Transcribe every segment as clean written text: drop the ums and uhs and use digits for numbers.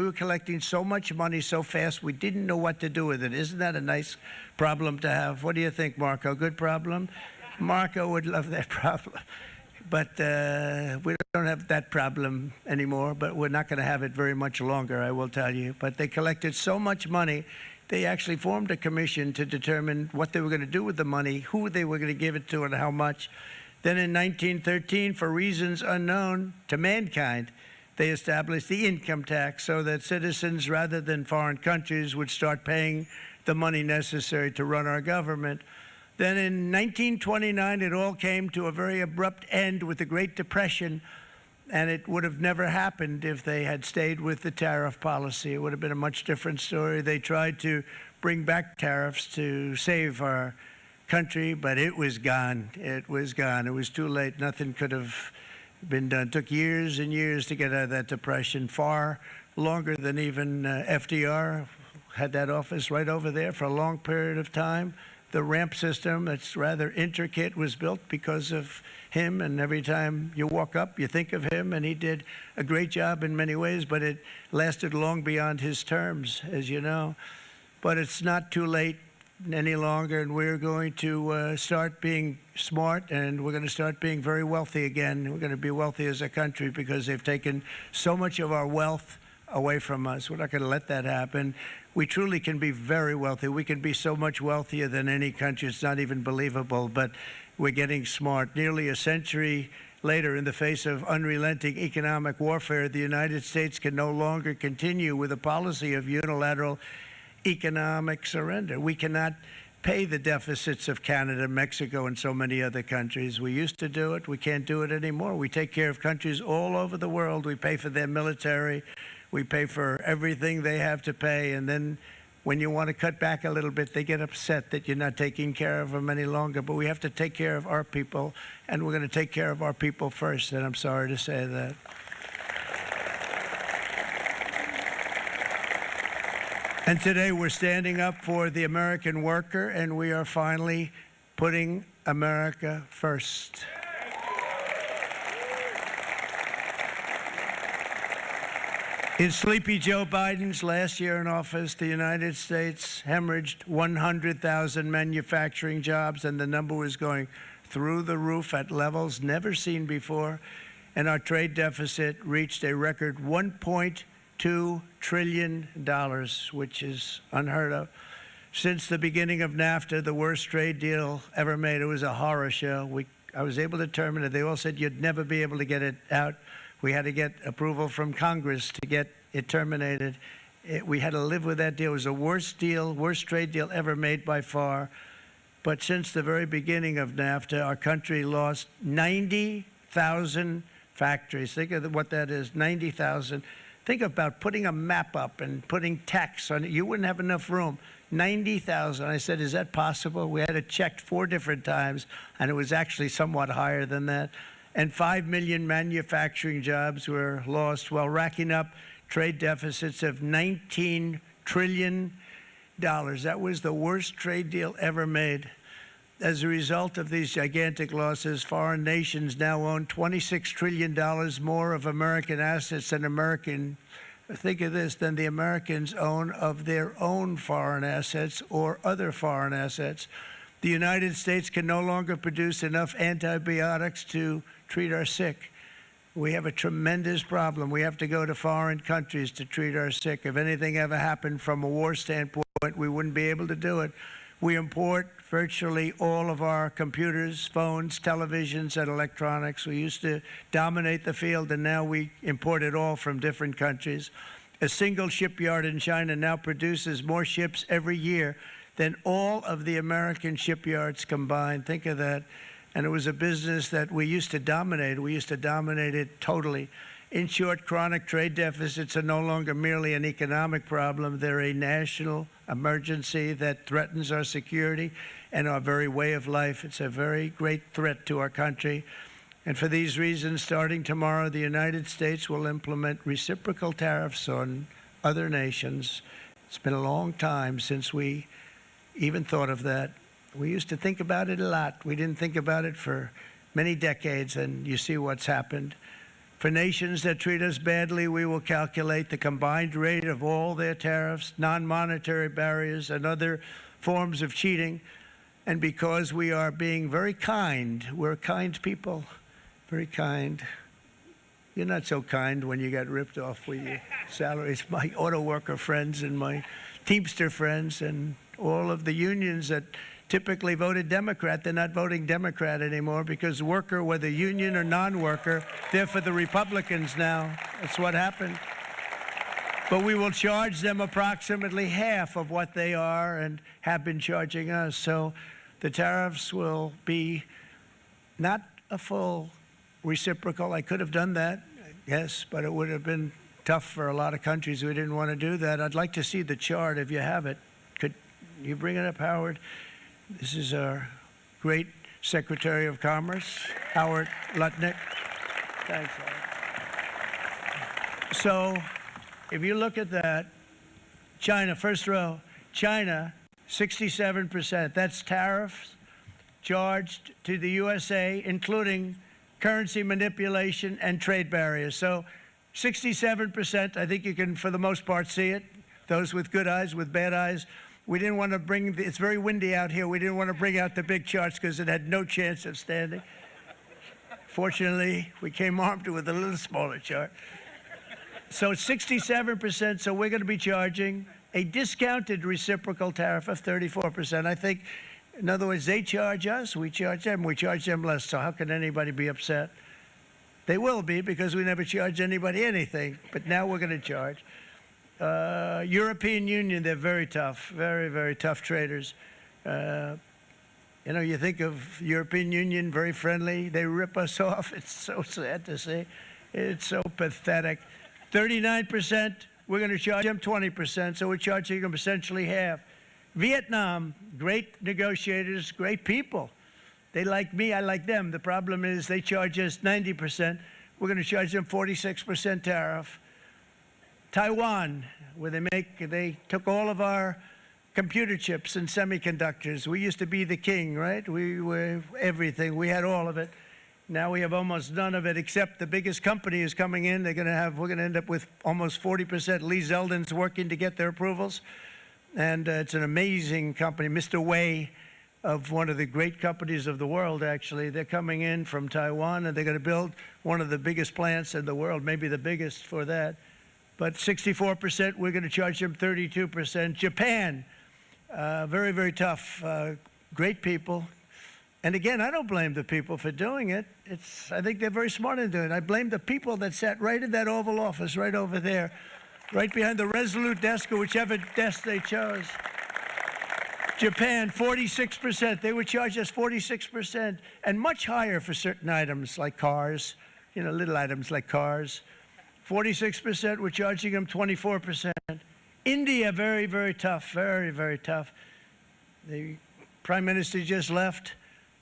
were collecting so much money so fast, we didn't know what to do with it. Isn't that a nice problem to have? What do you think, Marco? Good problem? Marco would love that problem. But we don't have that problem anymore, but we're not going to have it very much longer, I will tell you. But they collected so much money, they actually formed a commission to determine what they were going to do with the money, who they were going to give it to, and how much. Then in 1913, for reasons unknown to mankind, they established the income tax so that citizens, rather than foreign countries, would start paying the money necessary to run our government. Then in 1929, it all came to a very abrupt end with the Great Depression, and it would have never happened if they had stayed with the tariff policy. It would have been a much different story. They tried to bring back tariffs to save our country, but it was gone. It was gone. It was too late. Nothing could have been done. It took years and years to get out of that depression, far longer than even FDR had that office right over there for a long period of time. The ramp system, that's rather intricate, was built because of him, and every time you walk up, you think of him, and he did a great job in many ways, but it lasted long beyond his terms, as you know. But it's not too late any longer, and we're going to start being smart, and we're going to start being very wealthy again. We're going to be wealthy as a country because they've taken so much of our wealth away from us. We're not going to let that happen. We truly can be very wealthy. We can be so much wealthier than any country. It's not even believable, but we're getting smart. Nearly a century later, in the face of unrelenting economic warfare, the United States can no longer continue with a policy of unilateral economic surrender. We cannot pay the deficits of Canada, Mexico, and so many other countries. We used to do it. We can't do it anymore. We take care of countries all over the world. We pay for their military. We pay for everything they have to pay. And then when you want to cut back a little bit, they get upset that you're not taking care of them any longer. But we have to take care of our people, and we're going to take care of our people first. And I'm sorry to say that. And today we're standing up for the American worker, and we are finally putting America first. In Sleepy Joe Biden's last year in office, the United States hemorrhaged 100,000 manufacturing jobs, and the number was going through the roof at levels never seen before. And our trade deficit reached a record $1.2 trillion, which is unheard of. Since the beginning of NAFTA, the worst trade deal ever made, it was a horror show. I was able to terminate it. They all said you'd never be able to get it out. We had to get approval from Congress to get it terminated. We had to live with that deal. It was the worst deal, worst trade deal ever made by far. But since the very beginning of NAFTA, our country lost 90,000 factories. Think of what that is, 90,000. Think about putting a map up and putting tax on it. You wouldn't have enough room. 90,000. I said, is that possible? We had it checked 4 different times, and it was actually somewhat higher than that. And 5 million manufacturing jobs were lost while racking up trade deficits of $19 trillion. That was the worst trade deal ever made. As a result of these gigantic losses, foreign nations now own $26 trillion more of American assets than think of this, than the Americans own of their own foreign assets or other foreign assets. The United States can no longer produce enough antibiotics to treat our sick. We have a tremendous problem. We have to go to foreign countries to treat our sick. If anything ever happened from a war standpoint, we wouldn't be able to do it. We import virtually all of our computers, phones, televisions, and electronics. We used to dominate the field, and now we import it all from different countries. A single shipyard in China now produces more ships every year than all of the American shipyards combined. Think of that. And it was a business that we used to dominate. We used to dominate it totally. In short, chronic trade deficits are no longer merely an economic problem. They're a national emergency that threatens our security and our very way of life. It's a very great threat to our country. And for these reasons, starting tomorrow, the United States will implement reciprocal tariffs on other nations. It's been a long time since we even thought of that. We used to think about it a lot. We didn't think about it for many decades, and you see what's happened. For nations that treat us badly, we will calculate the combined rate of all their tariffs, non-monetary barriers, and other forms of cheating. And because we are being very kind, we're kind people, very kind. You're not so kind when you got ripped off with your salaries. My auto worker friends and my Teamster friends and all of the unions that typically voted Democrat, they're not voting Democrat anymore because worker, whether union or non-worker, they're for the Republicans now. That's what happened. But we will charge them approximately half of what they are and have been charging us. So the tariffs will be not a full reciprocal. I could have done that, yes, but it would have been tough for a lot of countries who didn't want to do that. I'd like to see the chart if you have it. Could you bring it up, Howard? This is our great Secretary of Commerce, Howard Lutnick. Thanks, Howard. So if you look at that, China, first row, China, 67%. That's tariffs charged to the USA, including currency manipulation and trade barriers. So 67%, I think you can, for the most part, see it. Those with good eyes, with bad eyes. We didn't want to bring, it's very windy out here. We didn't want to bring out the big charts because it had no chance of standing. Fortunately, we came armed with a little smaller chart. So it's 67%, so we're going to be charging a discounted reciprocal tariff of 34%. I think, in other words, they charge us, we charge them less, so how can anybody be upset? They will be because we never charge anybody anything, but now we're going to charge. European Union, they're very tough, very, very tough traders. You know, you think of European Union, very friendly. They rip us off. It's so sad to see. It's so pathetic. 39%, we're going to charge them 20%, so we're charging them essentially half. Vietnam, great negotiators, great people. They like me, I like them. The problem is they charge us 90%. We're going to charge them 46% tariff. Taiwan, where they took all of our computer chips and semiconductors. We used to be the king, right? We were everything. We had all of it. Now we have almost none of it, except the biggest company is coming in. We're going to end up with almost 40%. Lee Zeldin's working to get their approvals. And it's an amazing company. Mr. Wei, of one of the great companies of the world, actually, they're coming in from Taiwan, and they're going to build one of the biggest plants in the world, maybe the biggest for that. But 64%, we're going to charge them 32%. Japan, very, very tough, great people. And again, I don't blame the people for doing it. I think they're very smart in doing it. I blame the people that sat right in that Oval Office, right over there, right behind the Resolute desk or whichever desk they chose. Japan, 46%. They would charge us 46%, and much higher for certain items like cars, you know, little items like cars. 46%, we're charging them 24%. India, very, very tough, very, very tough. The Prime Minister just left,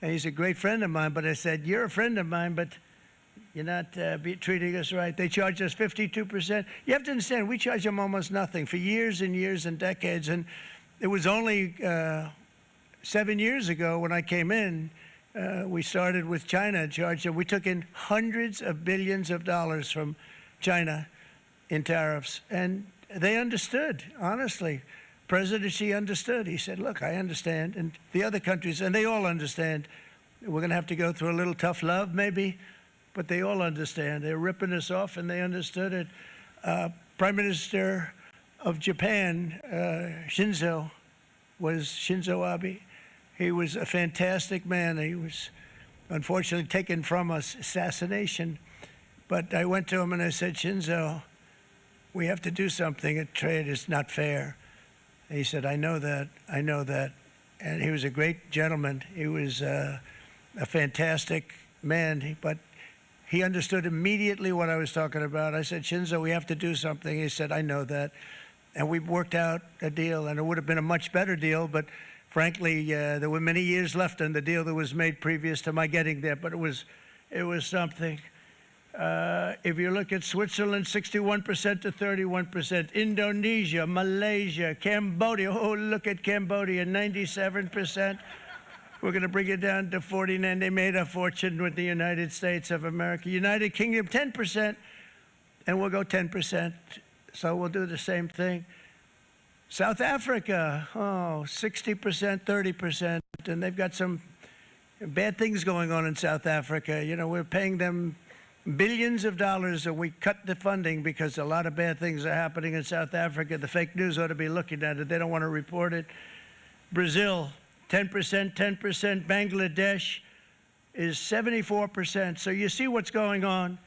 and he's a great friend of mine, but I said, you're a friend of mine, but you're not treating us right. They charge us 52%. You have to understand, we charge them almost nothing for years and years and decades, and it was only 7 years ago when I came in, we started with China and charged them. We took in hundreds of billions of dollars from China in tariffs, and they understood, honestly. President Xi understood. He said, look, I understand, and the other countries, and they all understand. We're going to have to go through a little tough love, maybe, but they all understand. They're ripping us off, and they understood it. Prime Minister of Japan, Shinzo Abe. He was a fantastic man. He was unfortunately taken from us, assassination. But I went to him and I said, Shinzo, we have to do something. A trade is not fair. And he said, I know that, I know that. And he was a great gentleman. He was a fantastic man, but he understood immediately what I was talking about. I said, Shinzo, we have to do something. He said, I know that. And we worked out a deal, and it would have been a much better deal, but frankly, there were many years left in the deal that was made previous to my getting there, but it was something. If you look at Switzerland, 61% to 31%. Indonesia, Malaysia, Cambodia. Oh, look at Cambodia, 97%. We're going to bring it down to 49. They made a fortune with the United States of America. United Kingdom, 10%, and we'll go 10%. So we'll do the same thing. South Africa, 60%, 30%, and they've got some bad things going on in South Africa. You know, we're paying them billions of dollars, and we cut the funding because a lot of bad things are happening in South Africa. The fake news ought to be looking at it. They don't want to report it. Brazil, 10%, 10%. Bangladesh is 74%. So you see what's going on.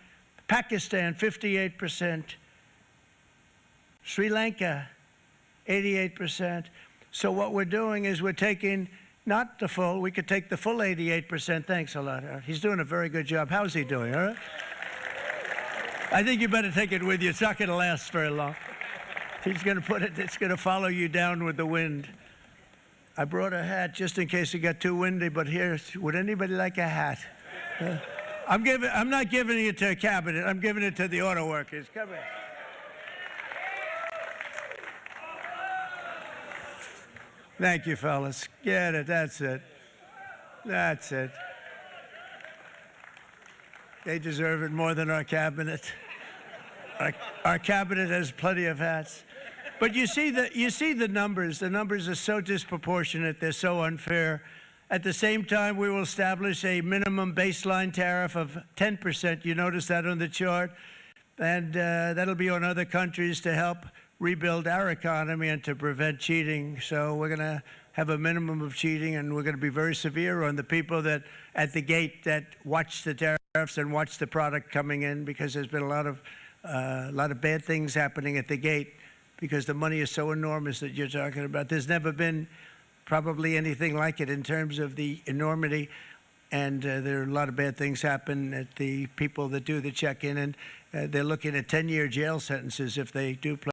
Pakistan, 58%. Sri Lanka, 88%. So what we're doing is we're taking not the full, we could take the full 88%. Thanks a lot. He's doing a very good job. How's he doing, all right? I think you better take it with you. It's not going to last very long. He's going to put it, it's going to follow you down with the wind. I brought a hat just in case it got too windy, but here, would anybody like a hat? I'm not giving it to a cabinet. I'm giving it to the auto workers. Come here. Thank you, fellas. Get it. That's it. That's it. They deserve it more than our cabinet. Our cabinet has plenty of hats. But you see the numbers. The numbers are so disproportionate. They're so unfair. At the same time, we will establish a minimum baseline tariff of 10%. You notice that on the chart? And that'll be on other countries to help rebuild our economy and to prevent cheating. So we're going to have a minimum of cheating, and we're going to be very severe on the people that at the gate that watch the tariffs and watch the product coming in, because there's been a lot of bad things happening at the gate because the money is so enormous that you're talking about. There's never been probably anything like it in terms of the enormity, and there are a lot of bad things happen at the people that do the check-in, and they're looking at 10-year jail sentences if they do play